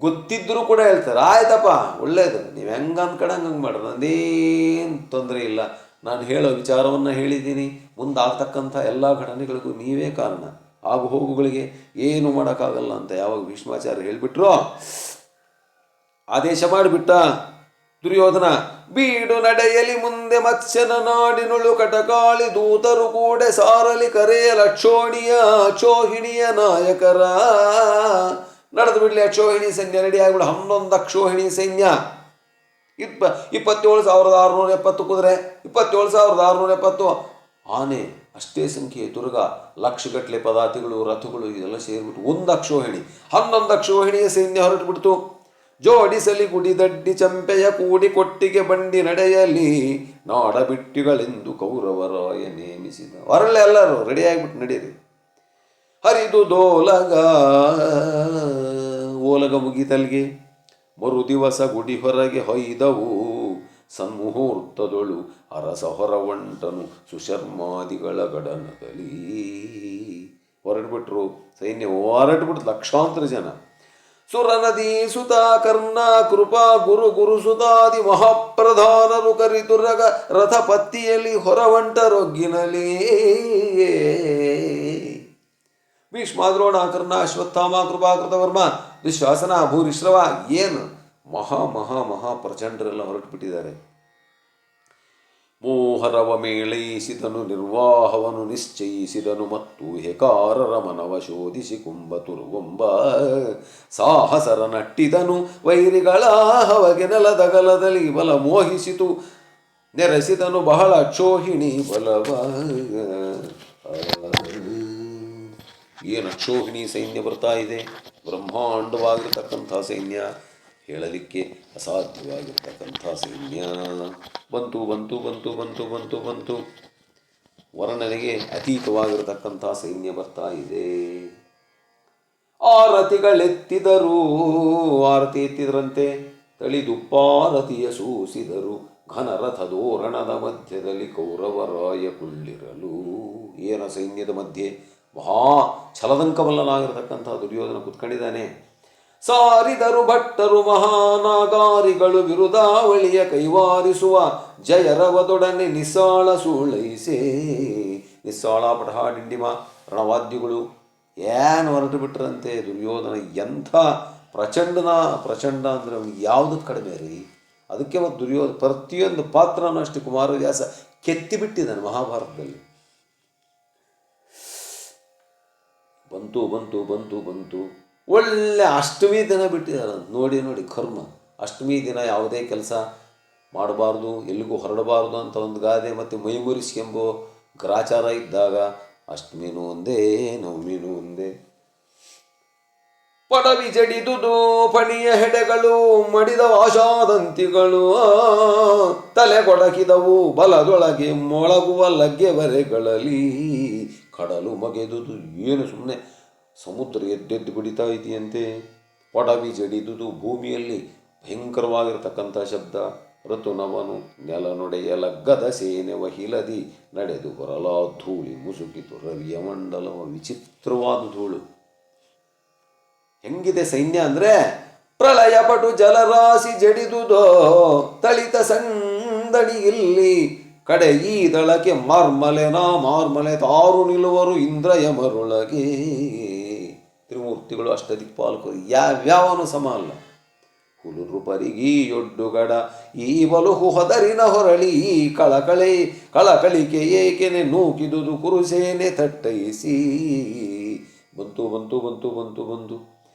ಗೊತ್ತಿದ್ದರೂ ಕೂಡ ಹೇಳ್ತಾರೆ, ಆಯ್ತಪ್ಪ ಒಳ್ಳೇದು, ನೀವು ಹೆಂಗೆ ಅಂದ್ಕಡಂಗೆ ಹಂಗೆ ಮಾಡ್ರಿ, ನಂದೇನು ತೊಂದರೆ ಇಲ್ಲ, ನಾನು ಹೇಳೋ ವಿಚಾರವನ್ನು ಹೇಳಿದ್ದೀನಿ, ಮುಂದಾಗ್ತಕ್ಕಂಥ ಎಲ್ಲ ಘಟನೆಗಳಿಗೂ ನೀವೇ ಕಾರಣ, ಆಗು ಹೋಗುಗಳಿಗೆ ಏನು ಮಾಡೋಕ್ಕಾಗಲ್ಲ ಅಂತ ಯಾವಾಗ ಭೀಷ್ಮಾಚಾರ್ಯ ಹೇಳಿಬಿಟ್ರು, ಆದೇಶ ಮಾಡಿಬಿಟ್ಟ ದುರ್ಯೋಧನ. ಬೀಡು ನಡೆಯಲಿ ಮುಂದೆ ಮತ್ಸ್ಯನ ನಾಡಿನುಳು ಕಟಕಾಳಿ ದೂತರು ಕೂಡೆ ಸಾರಲಿ ಕರೆಯ ಲಕ್ಷೋಣಿಯ ಅಕ್ಷೋಹಿಣಿಯ ನಾಯಕರ. ನಡೆದು ಬಿಡಲಿ ಅಕ್ಷೋಹಿಣಿ ಸೈನ್ಯ ರೆಡಿ ಆಗಿಬಿಡು. 11 ಅಕ್ಷೋಹಿಣಿ ಸೈನ್ಯ, 27,670 ಕುದುರೆ, 27,670 ಆನೆ, ಅಷ್ಟೇ ಸಂಖ್ಯೆ ದುರ್ಗ, ಲಕ್ಷಗಟ್ಟಲೆ ಪದಾತಿಗಳು, ರಥಗಳು, ಇದೆಲ್ಲ ಸೇರಿಬಿಟ್ಟು 1 ಅಕ್ಷೋಹಿಣಿ, 11 ಅಕ್ಷೋಹಿಣಿಯ ಸೈನ್ಯ ಹೊರಟು ಬಿಡ್ತು. ಜೋಡಿಸಲಿ ಗುಡಿದಡ್ಡಿ ಚಂಪೆಯ ಕೂಡಿ ಕೊಟ್ಟಿಗೆ ಬಂಡಿ ನಡೆಯಲಿ ನಾಡ ಬಿಟ್ಟಿಗಳೆಂದು ಕೌರವರಾಯ ನೇಮಿಸಿದ. ಹೊರಳೆ ಎಲ್ಲರೂ ರೆಡಿಯಾಗಿಬಿಟ್ಟು ನಡೀರಿ. ಹರಿದು ದೋಲಗ ಓಲಗ ಮುಗಿತಲ್ಗೆ ಮರು ದಿವಸ ಗುಡಿ ಹೊರಗೆ ಹೊಯ್ದವು ಸನ್ಮುಹೂರ್ತದೊಳು ಅರಸ ಹೊರವಂಟನು ಸುಶರ್ಮಾದಿಗಳ ಗಡನದಲ್ಲಿ. ಹೊರಟ್ಬಿಟ್ರು ಸೈನ್ಯ, ಹೊರಟ್ಬಿಟ್ಟು ಲಕ್ಷಾಂತರ ಜನ. ಸುರನದಿ ಸುತ ಕರ್ಣ ಕೃಪಾ ಗುರು ಗುರು ಸುತಾದಿ ಮಹಾಪ್ರಧಾನರು ಕರಿತುರಗ ರಥ ಪತ್ತಿಯಲ್ಲಿ ಹೊರವಂಟರೊಗ್ಗಿನಲಿ. ಭೀಷ್ಮಾದ್ರೋಣ ಕರ್ಣ ಅಶ್ವತ್ಥಾಮ ಕೃಪಾಕೃತವರ್ಮ ದುಶ್ವಾಸನ ಭೂರಿಶ್ರವ ಏನು ಮಹಾ ಮಹಾ ಮಹಾ ಪ್ರಚಂಡರೆಲ್ಲ ಹೊರಟುಬಿಟ್ಟಿದ್ದಾರೆ. ಮೋಹರವ ಮೇಳೈಸಿದನು ನಿರ್ವಾಹವನು ನಿಶ್ಚಯಿಸಿದನು ಮತ್ತು ಹೆಕಾರರ ಮನವ ಶೋಧಿಸಿ ಕುಂಭ ತುರುಗೊಂಬ ಸಾಹಸರ ನಟ್ಟಿದನು ವೈರಿಗಳ ಹವಗೆ ನೆಲದಗಲದಲ್ಲಿ ಬಲ ಮೋಹಿಸಿತು ನೆರೆಸಿದನು ಬಹಳ ಕ್ಷೋಹಿಣಿ ಬಲವ. ಏನು ಅಕ್ಷೋಹಿಣಿ ಸೈನ್ಯ ಬರ್ತಾ ಇದೆ, ಬ್ರಹ್ಮಾಂಡವಾಗಿರ್ತಕ್ಕಂಥ ಸೈನ್ಯ, ಹೇಳಲಿಕ್ಕೆ ಅಸಾಧ್ಯವಾಗಿರ್ತಕ್ಕಂಥ ಸೈನ್ಯ. ಬಂತು ಬಂತು ಬಂತು ಬಂತು ಬಂತು ಬಂತು ವರ್ಣನೆಗೆ ಅತೀತವಾಗಿರತಕ್ಕಂಥ ಸೈನ್ಯ ಬರ್ತಾ ಇದೆ. ಆರತಿಗಳೆತ್ತಿದರು, ಆರತಿ ಎತ್ತಿದ್ರಂತೆ ತಳಿದುಪ್ಪಾರತಿಯ ಸೂಸಿದರು ಘನರಥದೋರಣದ ಮಧ್ಯದಲ್ಲಿ ಕೌರವರಾಯ ಕುಳ್ಳಿರಲು. ಏನ ಸೈನ್ಯದ ಮಧ್ಯೆ ಮಹಾ ಛಲದಂಕಮಲ್ಲನಾಗಿರತಕ್ಕಂಥ ದುರ್ಯೋಧನ ಕುತ್ಕೊಂಡಿದ್ದಾನೆ. ಸಾರಿದರು ಭಟ್ಟರು ಮಹಾನಾಗಾರಿಗಳು ಬಿರುದಾವಳಿಯ ಕೈವಾರಿಸುವ ಜಯರವದೊಡನೆ ನಿಸ್ಸಾಳ ಸೂಳೈಸೆ. ನಿಸ್ಸಾಳ ಪಟಹ ಡಿಂಡಿಮ ರಣವಾದ್ಯಗಳು ಏನು ಹೊರಟು ಬಿಟ್ರಂತೆ ದುರ್ಯೋಧನ. ಎಂಥ ಪ್ರಚಂಡ ಅಂದರೆ ಅವನಿಗೆ ಯಾವುದಕ್ಕೆ ಕಡಿಮೆ ರೀ. ಅದಕ್ಕೆ ಮತ್ತು ದುರ್ಯೋಧನ ಪ್ರತಿಯೊಂದು ಪಾತ್ರನೂ ಅಷ್ಟು ಕುಮಾರವ್ಯಾಸ ಕೆತ್ತಿಬಿಟ್ಟಿದ್ದಾನೆ ಮಹಾಭಾರತದಲ್ಲಿ. ಬಂತು ಬಂತು ಬಂತು ಬಂತು ಒಳ್ಳೆ ಅಷ್ಟಮಿ ದಿನ ಬಿಟ್ಟಿದ್ದಾರೆ. ನೋಡಿ ನೋಡಿ ಕರ್ಮ, ಅಷ್ಟಮಿ ದಿನ ಯಾವುದೇ ಕೆಲಸ ಮಾಡಬಾರ್ದು, ಎಲ್ಲಿಗೂ ಹೊರಡಬಾರ್ದು ಅಂತ ಒಂದು ಗಾದೆ ಮತ್ತು ಮೈಮುರಿಸ್ಕೆಂಬೋ ಗ್ರಾಚಾರ ಇದ್ದಾಗ ಅಷ್ಟಮಿನೂ ಒಂದೇ ನವಮಿನೂ ಒಂದೇ. ಪಡವಿ ಜಡಿದುದು ಪಣಿಯ ಹೆಡೆಗಳು ಮಡಿದ ಆಶಾದಂತಿಗಳು ತಲೆ ಕೊಡಕಿದವು ಬಲದೊಳಗೆ ಮೊಳಗುವ ಲಗ್ಗೆವರೆಗಳಲ್ಲಿ. ಕಡಲು ಮಗೆದುದು ಏನು ಸುಮ್ಮನೆ ಸಮುದ್ರ ಎದ್ದೆದ್ದು ಬಿಡಿತಾ ಇದೆಯಂತೆ. ಪಡವಿ ಜಡಿದುದು ಭೂಮಿಯಲ್ಲಿ ಭಯಂಕರವಾಗಿರ್ತಕ್ಕಂಥ ಶಬ್ದ. ಋತುನವನು ನೆಲನೊಡೆಯ ಲಗ್ಗದ ಸೇನೆ ವಹಿಲದಿ ನಡೆದು ಬರಲ ಧೂಳಿ ಮುಸುಕಿತು ರವಿಯ ಮಂಡಲವ. ವಿಚಿತ್ರವಾದ ಧೂಳು. ಹೆಂಗಿದೆ ಸೈನ್ಯ ಅಂದರೆ ಪ್ರಳಯ ಪಟು ಜಲರಾಶಿ ಜಡಿದುದೋ ತಳಿತ ಸಂದಣಿ ಇಲ್ಲಿ ಕಡೆ ಈ ದಳಕ್ಕೆ ಮಾರ್ಮಲೆ ತಾರು ನಿಲ್ಲುವರು ಇಂದ್ರಯ ಮರುಳಗೆ. ತ್ರಿಮೂರ್ತಿಗಳು ಅಷ್ಟದಿಕ್ಪಾಲಕರು ಯಾವ್ಯಾವನು ಸಮ ಅಲ್ಲ. ಹುಲುರು ಪರಿಗಿ ಒಡ್ಡುಗಡ ಈ ಬಲುಹು ಹೊದರಿನ ಹೊರಳಿ ಕಳಕಳಿಕೆ ಏಕೆನೆ ನೂಕಿದುದು ಕುರುಸೇನೆ ತಟ್ಟೈಸಿ. ಬಂತು ಬಂತು ಬಂತು ಬಂತು ಬಂತು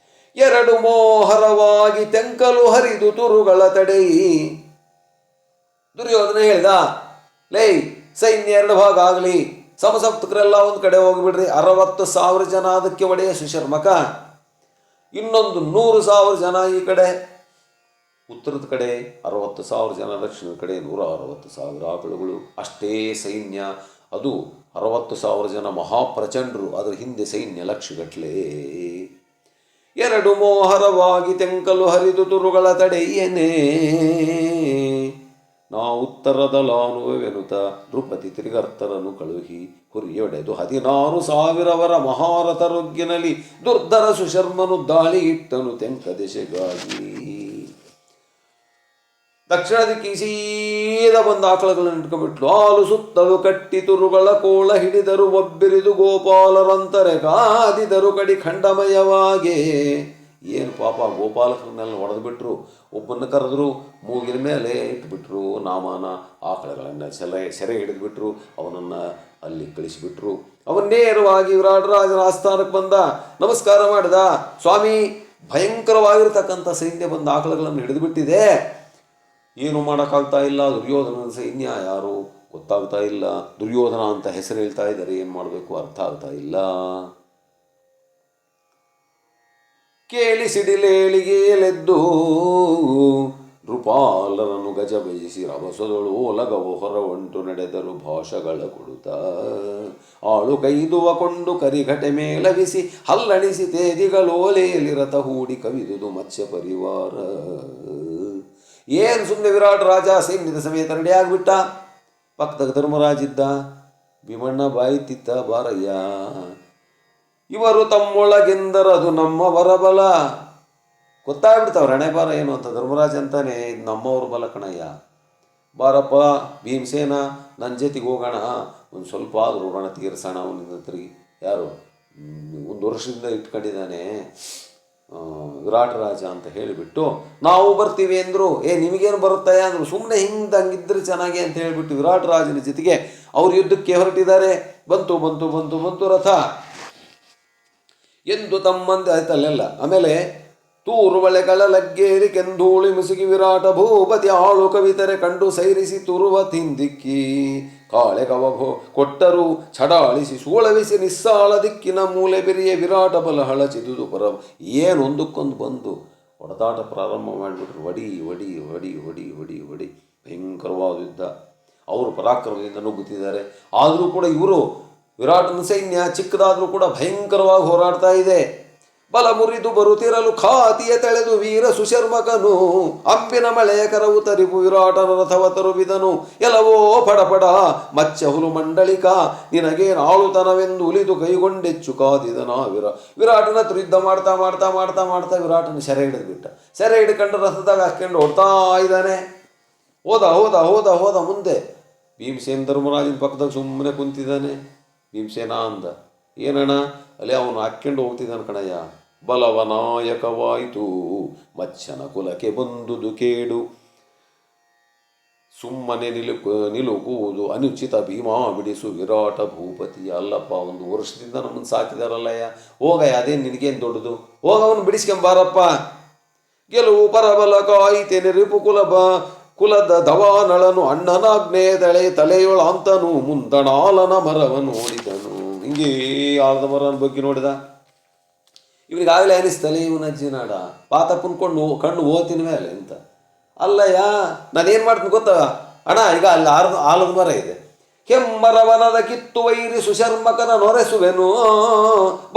ಎರಡು ಮೋಹರವಾಗಿ ತೆಂಕಲು ಹರಿದು ತುರುಗಳ ತಡೆಯಿ. ದುರ್ಯೋಧನ ಹೇಳ್ದ, ಲೈ ಸೈನ್ಯ ಎರಡು ಭಾಗ ಆಗಲಿ, ಸಮಸಪ್ತಕರೆಲ್ಲ ಒಂದು ಕಡೆ ಹೋಗಿಬಿಡ್ರಿ. 60,000 ಜನ ಅದಕ್ಕೆ ಒಡೆಯ ಸುಶರ್ಮಕ, ಇನ್ನೊಂದು 100,000 ಜನ ಈ ಕಡೆ ಉತ್ತರದ ಕಡೆ, 60,000 ಜನ ದಕ್ಷಿಣದ ಕಡೆ, 160,000 ಆಕಳುಗಳು. ಅಷ್ಟೇ ಸೈನ್ಯ. ಅದು 60,000 ಜನ ಮಹಾಪ್ರಚಂಡರು, ಅದರ ಹಿಂದೆ ಸೈನ್ಯ ಲಕ್ಷಗಟ್ಟಲೆ. ಎರಡು ಮೋಹರವಾಗಿ ತೆಂಕಲು ಹರಿದು ತುರುಗಳ ತಡೆಯೇನೇ ನಾ ಉತ್ತರದ ಲಾನುವೆನುತ ನೃಪತಿ ತ್ರಿಗರ್ತರನು ಕಳುಹಿ ಹುರಿಯೊಡೆದು 16,000 ಮಹಾರಥರೊಗ್ಗಿನಲ್ಲಿ ದುರ್ಧರ ಸುಶರ್ಮನು ದಾಳಿ ಇಟ್ಟನು ತೆಂಕ ದೆಸೆಗಾಗಿ. ದಕ್ಷಿಣ ದಿಕ್ಕಿ ಸೀದ ಬಂದ ಆಕಳಗಳನ್ನು ಇಟ್ಕೊಂಡ್ಬಿಟ್ಲು. ಹಾಲು ಸುತ್ತಲು ಕಟ್ಟಿ ತುರುಗಳ ಕೋಳ ಹಿಡಿದರು ಒಬ್ಬಿರಿದು ಗೋಪಾಲರಂತರೆ ಕಾದಿದರು ಕಡಿ ಖಂಡಮಯವಾಗೆ. ಏನು ಪಾಪ ಗೋಪಾಲಕರನ್ನೆಲ್ಲ ಹೊಡೆದುಬಿಟ್ರು. ಒಬ್ಬನ್ನು ಕರೆದ್ರು, ಮೂಗಿನ ಮೇಲೆ ಇಟ್ಬಿಟ್ರು ನಾಮಾನ. ಆಕಳಗಳನ್ನು ಸೆರೆ ಹಿಡಿದುಬಿಟ್ರು, ಅವನನ್ನು ಅಲ್ಲಿ ಕಳಿಸಿಬಿಟ್ರು. ಅವನ್ನೇರವಾಗಿ ವಿರಾಟರಾಜನ ಆಸ್ಥಾನಕ್ಕೆ ಬಂದ, ನಮಸ್ಕಾರ ಮಾಡಿದ. ಸ್ವಾಮಿ, ಭಯಂಕರವಾಗಿರ್ತಕ್ಕಂಥ ಸೈನ್ಯ ಬಂದ ಆಕಳಗಳನ್ನು ಹಿಡಿದುಬಿಟ್ಟಿದೆ, ಏನು ಮಾಡೋಕ್ಕಾಗ್ತಾ ಇಲ್ಲ. ದುರ್ಯೋಧನನ ಸೈನ್ಯ ಯಾರು ಗೊತ್ತಾಗ್ತಾ ಇಲ್ಲ. ದುರ್ಯೋಧನ ಅಂತ ಹೆಸರು ಹೇಳ್ತಾ ಇದ್ದಾರೆ, ಏನು ಮಾಡಬೇಕು ಅರ್ಥ ಆಗ್ತಾ ಇಲ್ಲ. ಕೇಳಿ ಸಿಡಿಲೇಳಿಗೆಯಲೆದ್ದು ನೃಪಾಲರನ್ನು ಗಜ ಭಜಿಸಿ ರಭಸದಳು ಒಲಗವು ಹೊರವಂಟು ನಡೆದರು ಭಾಷಗಳ ಕೊಡುತ್ತ ಆಳು ಕೈದುವ ಕೊಂಡು ಕರಿಘಟೆ ಮೇಲವಿಸಿ ಹಲ್ಲಣಿಸಿ ತೇದಿಗಳೋಲೆಯಲ್ಲಿ ರಥ ಹೂಡಿ ಕವಿದುದು ಮತ್ಸ್ಯ ಪರಿವಾರ. ಏನು ಸುಮ್ಮನೆ ವಿರಾಟ್ ರಾಜ ಸೈನ್ಯದ ಸಮೇತ ರೆಡಿ ಆಗಿಬಿಟ್ಟ. ಪಕ್ಕದಾಗ ಧರ್ಮರಾಜಿದ್ದ. ಭೀಮಣ್ಣ ಬಾಯ್ತಿತ್ತ, ಬಾರಯ್ಯ, ಇವರು ತಮ್ಮೊಳಗೆಂದರದು ನಮ್ಮ ಬರಬಲ. ಗೊತ್ತಾಗ್ಬಿಡ್ತಾವ್ರ ಹಣೆ ಬಾರ ಏನು ಅಂತ. ಧರ್ಮರಾಜ ಅಂತಾನೆ, ಇದು ನಮ್ಮವ್ರ ಬಲ ಕಣಯ್ಯ, ಬಾರಪ್ಪ ಭೀಮಸೇನ, ನನ್ನ ಜೊತೆಗೆ ಹೋಗೋಣ, ಒಂದು ಸ್ವಲ್ಪ ಆದರೂ ಋಣ ತೀರ್ಸೋಣ ಅವನಿಂದ ತಿರುಗಿ. ಯಾರು 1 ವರ್ಷದಿಂದ ಇಟ್ಕೊಂಡಿದ್ದಾನೆ ವಿರಾಟ್ ರಾಜ ಅಂತ ಹೇಳಿಬಿಟ್ಟು, ನಾವು ಬರ್ತೀವಿ ಅಂದರು. ನಿಮಗೇನು ಬರುತ್ತಾಯ ಅಂದರು. ಸುಮ್ಮನೆ ಹಂಗಿದ್ರೆ ಚೆನ್ನಾಗಿ ಅಂತ ಹೇಳಿಬಿಟ್ಟು ವಿರಾಟ್ ರಾಜನ ಜೊತೆಗೆ ಅವ್ರು ಯುದ್ಧಕ್ಕೆ ಹೊರಟಿದ್ದಾರೆ. ಬಂತು ಬಂತು ಬಂತು ಬಂತು ರಥ ಎಂದು ತಮ್ಮಂದೆ ಆಯ್ತಲ್ಲೆಲ್ಲ. ಆಮೇಲೆ ತೂರುವಳೆಗಳ ಲಗ್ಗೇರಿ ಕೆಂಧೂಳಿ ಮುಸುಗಿ ವಿರಾಟ ಭೂಪತಿ ಆಳು ಕವಿತರೆ ಕಂಡು ಸೈರಿಸಿ ತುರುವ ತಿಂದಿಕ್ಕಿ ಕಾಳೆ ಕವಭೋ ಕೊಟ್ಟರು ಚಡಾಳಿಸಿ ಸೂಳವಿಸಿ ನಿಸ್ಸಾಳ ದಿಕ್ಕಿನ ಮೂಲೆ ಬೆರಿಯ ವಿರಾಟ ಬಲ ಹಳಚಿದುದು ಪರ. ಏನೊಂದಕ್ಕೊಂದು ಬಂದು ಹೊಡೆದಾಟ ಪ್ರಾರಂಭ ಮಾಡಿಬಿಟ್ರು. ಒಡಿ ಒಡಿ ಒಡಿ ಒಡಿ ಒಡಿ ಒಡಿ ಭಯಂಕರವಾದ ಯುದ್ಧ. ಅವರು ಪರಾಕ್ರಮದಿಂದ ನುಗ್ಗುತ್ತಿದ್ದಾರೆ. ಆದರೂ ಕೂಡ ಇವರು ವಿರಾಟನ ಸೈನ್ಯ ಚಿಕ್ಕದಾದರೂ ಕೂಡ ಭಯಂಕರವಾಗಿ ಹೋರಾಡ್ತಾ ಇದೆ. ಬಲ ಮುರಿದು ಬರುತ್ತಿರಲು ಖಾತಿಯ ತೆಳೆದು ವೀರ ಸುಶರ್ಮಕನು ಅಂಬಿನ ಮಳೆಯ ಕರವು ತರಿಪು ವಿರಾಟನ ರಥವ ತರುವಿದನು. ಎಲ್ಲವೋ ಪಡಪಡ ಮಚ್ಚ ಹುಲು ಮಂಡಳಿಕ ನಿನಗೆ ನಾಳುತನವೆಂದು ಉಲಿದು ಕೈಗೊಂಡೆಚ್ಚು ಕಾದಿದನ ವಿರಾಟನ ಹತ್ರ ಯುದ್ಧ ಮಾಡ್ತಾ ಮಾಡ್ತಾ ಮಾಡ್ತಾ ಮಾಡ್ತಾ ವಿರಾಟನ ಸೆರೆ ಹಿಡಿದು ಬಿಟ್ಟ. ಸೆರೆ ಹಿಡ್ಕೊಂಡು ರಥದಾಗ ಹಾಕ್ಕೊಂಡು ಓಡ್ತಾ ಇದ್ದಾನೆ. ಹೋದ ಹೋದ ಹೋದ ಹೋದ ಮುಂದೆ ಭೀಮಸೇನ ಧರ್ಮರಾಜನ ಪಕ್ಕದಾಗ ಸುಮ್ಮನೆ ಕುಂತಿದ್ದಾನೆ. ಭೀಮಸೇನ ಅಂದ, ಏನಣ್ಣ? ಅಲ್ಲೇ ಅವನು ಹಾಕ್ಕೊಂಡು ಹೋಗ್ತಿದ್ದಾನೆ ಕಣಯ್ಯ. ಬಲವನಾಯಕವಾಯಿತು ಮಚ್ಚನ ಕುಲಕ್ಕೆ ಬಂದುದು ಕೇಡು, ಸುಮ್ಮನೆ ನಿಲುಕುವುದು ಅನುಚಿತ ಭೀಮಾ ಬಿಡಿಸು ವಿರಾಟ ಭೂಪತಿ. ಅಲ್ಲಪ್ಪ, 1 ವರ್ಷದಿಂದ ನಮ್ಮನ್ನು ಸಾಕಿದಾರಲ್ಲಯ್ಯ, ಹೋಗಯ್ಯ, ಅದೇನು ನಿನಗೇನು ದೊಡ್ಡದು, ಹೋಗವನು ಬಿಡಿಸ್ಕೊಂಬಾರಪ್ಪ. ಗೆಲುವು ಪರಬಲ ಕಾಯಿತೇನೆ ರಿಪು ಕುಲದ ದವಾನಳನು ಅಣ್ಣನಾಗ್ನೇ ತಲೆಯೊಳಾಂತನು ಮುಂದಣಾಲನ ಮರವನ್ನು ನೋಡಿದನು. ಹಿಂಗೆ ಆಲದ ಮರನ ಬಗ್ಗೆ ನೋಡಿದ. ಇವನಿಗಾಗಲೇ ಅನಿಸ್ತಲೆ ಇವನ ಅಜ್ಜಿನಾಡ ಪಾತ ಪುನ್ಕೊಂಡು ಕಣ್ಣು ಓದ್ತಿನ ಮೇಲೆ ಅಂತ. ಅಲ್ಲಯ್ಯ, ನಾನೇನು ಮಾಡ್ತೀನಿ ಗೊತ್ತಾ ಅಣ್ಣ, ಈಗ ಅಲ್ಲಿ ಆಲದ ಮರ ಇದೆ. ಕೆಮ್ಮರವನದ ಕಿತ್ತು ವೈರಿ ಸುಶರ್ಮಕನ ನೊರೆಸುವೆನು,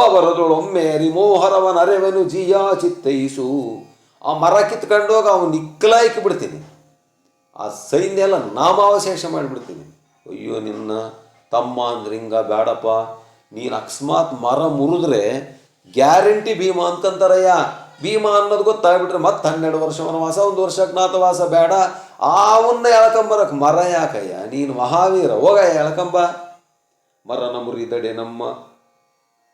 ಬವರದೊಳೊಮ್ಮೆರಿ ಮೋಹರವನ ಅರೆವೆನು ಜಿಯಾ ಚಿತ್ತೈಸು. ಆ ಮರ ಕಿತ್ಕೊಂಡು ಹೋಗಿ ಅವನು ನಿಕ್ಕಲಾಯ್ಕಿ ಬಿಡ್ತೀನಿ. ಆ ಸೈನ್ಯ ಎಲ್ಲ ನಾಮಾವಶೇಷ ಮಾಡಿಬಿಡ್ತೀನಿ. ಅಯ್ಯೋ ನಿನ್ನ ತಮ್ಮ ಅಂದ್ರೆ ಹಿಂಗ ಬೇಡಪ್ಪ. ನೀನು ಅಕಸ್ಮಾತ್ ಮರ ಮುರಿದ್ರೆ ಗ್ಯಾರಂಟಿ ಭೀಮ ಅಂತಂತಾರಯ್ಯ. ಭೀಮ ಅನ್ನೋದು ಗೊತ್ತಾಗ್ಬಿಟ್ರೆ ಮತ್ತೆ 12 ವರ್ಷ ವನವಾಸ, 1 ವರ್ಷ ಅಜ್ಞಾತವಾಸ ಬೇಡ. ಅವನ್ನ ಎಳ್ಕೊಂಬರಕ್ಕೆ ಮರ ಯಾಕಯ್ಯ? ನೀನು ಮಹಾವೀರ, ಹೋಗಯ್ಯ ಎಳ್ಕೊಂಬ. ಮರನ ಮುರಿದಡೆ ನಮ್ಮ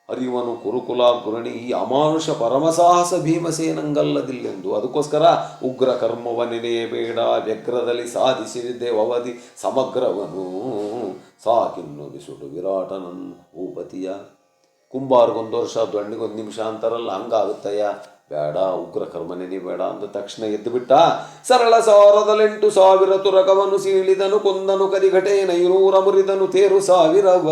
ಅರಿವನು ಕುರುಕುಲ ಗುರಣಿ, ಈ ಅಮಾನುಷ ಪರಮಸಾಹಸ ಭೀಮಸೇನಂಗಲ್ಲದಿಲ್ಲೆಂದು. ಅದಕ್ಕೋಸ್ಕರ ಉಗ್ರ ಕರ್ಮವ ನೆನೆಯಬೇಡ, ವ್ಯಗ್ರದಲ್ಲಿ ಸಾಧಿಸಿದೆ ಅವಧಿ ಸಮಗ್ರವನು. ಸಾಕಿನ್ನು ಬಿಸುಡು ವಿರಾಟನನ್ ಭೂಪತಿಯ. ಕುಂಬಾರ್ಗೊಂದು ವರ್ಷ, ದೊಣ್ಣಿಗೊಂದು ನಿಮಿಷ ಅಂತಾರಲ್ಲ, ಹಂಗಾಗುತ್ತಯ್ಯ. ಬೇಡ, ಉಗ್ರ ಕರ್ಮ ನೆನೆಬೇಡ ಅಂದ ತಕ್ಷಣ ಎದ್ದು ಬಿಟ್ಟ. ಸರಳ 1008 ತುರಕವನ್ನು ಸೀಳಿದನು, ಕೊಂದನು ಕರಿಘಟೆ 500 ಮುರಿದನು, ತೇರು 1000ವ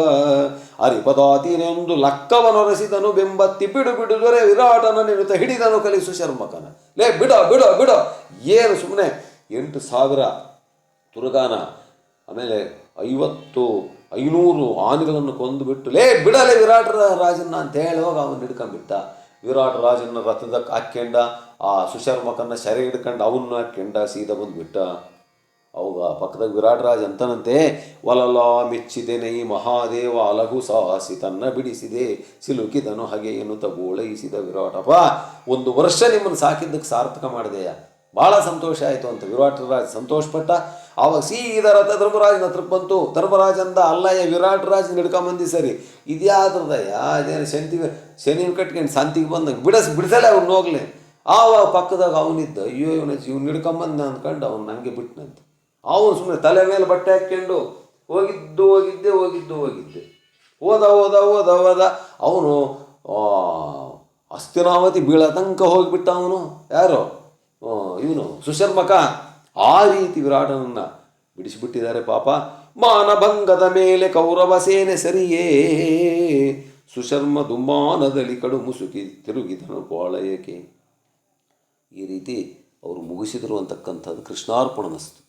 ಅರಿಪದಾತೀನೆಂದು ಲಕ್ಕವನೊರೆಸಿದನು. ಬೆಂಬತ್ತಿ ಬಿಡು ಬಿಡು ದೊರೆ ವಿರಾಟನ ನೆನುತ ಹಿಡಿದನು ಕಲಿಸು ಶರ್ಮಕನ. ಲೇ ಬಿಡ ಬಿಡ ಬಿಡ, ಏನು ಸುಮ್ಮನೆ 8000 ತುರಗಾನ, ಆಮೇಲೆ 500 ಆನೆಗಳನ್ನು ಕೊಂದುಬಿಟ್ಟು, ಲೇ ಬಿಡಲೇ ವಿರಾಟ ರಾಜನ್ನ ಅಂತ ಹೇಳುವಾಗ ಅವನು ಹಿಡ್ಕೊಂಡ್ಬಿಟ್ಟ. ವಿರಾಟ್ ರಾಜನ ರಥದಕ್ಕೆ ಹಾಕ್ಕೊಂಡ, ಆ ಸುಶರ್ಮಕನ್ನ ಸೆರೆ ಹಿಡ್ಕೊಂಡು ಅವನ್ನ ಹಾಕ್ಕೊಂಡ, ಸೀದಾ ಬಂದುಬಿಟ್ಟ. ಅವಾಗ ಪಕ್ಕದಾಗ ವಿರಾಟ್ ರಾಜ ಅಂತನಂತೆ, ಒಲಲ ಮೆಚ್ಚಿದೆನೆ ಈ ಮಹಾದೇವ ಅಲಗು ಸಾಹಸಿ ತನ್ನ ಬಿಡಿಸಿದೆ ಸಿಲುಕಿದನು ಹಾಗೆ ಎನ್ನುತ್ತ ಗೋಳೈಸಿದ ವಿರಾಟಪ್ಪ. 1 ವರ್ಷ ನಿಮ್ಮನ್ನು ಸಾಕಿದ್ದಕ್ಕೆ ಸಾರ್ಥಕ ಮಾಡಿದೆಯ, ಭಾಳ ಸಂತೋಷ ಆಯಿತು ಅಂತ ವಿರಾಟ್ ರಾಜ ಸಂತೋಷಪಟ್ಟ. ಆವಾಗ ಸೀದಾ ರಥ ಧರ್ಮರಾಜನ ಹತ್ರಕ್ಕೆ ಬಂತು. ಧರ್ಮರಾಜ ಅಂದ, ಅಲ್ಲಯ್ಯ ವಿರಾಟ್ ರಾಜನ ಹಿಡ್ಕೊಂಬಂದಿ ಸರಿ, ಇದ್ಯಾದ್ರದಯ್ಯ, ಅದೇನು ಶನಿನ ಕಟ್ಕೊಂಡು ಸಂತಿಗೆ ಬಂದಂಗೆ ಬಿಡಿಸಲೇ ಅವ್ನು ಹೋಗ್ಲಿ. ಆವಾಗ ಪಕ್ಕದಾಗ ಅವನಿದ್ದ, ಅಯ್ಯೋ ಇವ್ನು ಹಿಡ್ಕೊಂಬಂದ ಅಂದ್ಕೊಂಡು ಅವ್ನು ನನಗೆ ಬಿಟ್ಟನಂತೆ. ಅವನು ಸುಮ್ಮನೆ ತಲೆ ಮೇಲೆ ಬಟ್ಟೆ ಹಾಕ್ಕೊಂಡು ಹೋಗಿದ್ದೆ ಹೋದ ಹೋದ ಹೋದ ಹೋದ ಅವನು ಹಸ್ತಿನಾವತಿ ಬೀಳ ತನಕ ಹೋಗಿಬಿಟ್ಟ ಅವನು. ಯಾರು? ಇವನು ಸುಶರ್ಮಕ. ಆ ರೀತಿ ವಿರಾಟನನ್ನು ಬಿಡಿಸಿಬಿಟ್ಟಿದ್ದಾರೆ ಪಾಪ. ಮಾನಭಂಗದ ಮೇಲೆ ಕೌರವ ಸೇನೆ ಸರಿಯೇ ಸುಶರ್ಮ ದುಮ್ಮಾನದಲ್ಲಿ ಕಡು ಮುಸುಕಿ ತಿರುಗಿದನು ಪಾಳಯಕ್ಕೆ. ಈ ರೀತಿ ಅವರು ಮುಗಿಸಿದರು ಅಂತಕ್ಕಂಥದ್ದು ಕೃಷ್ಣಾರ್ಪಣಮಸ್ತು.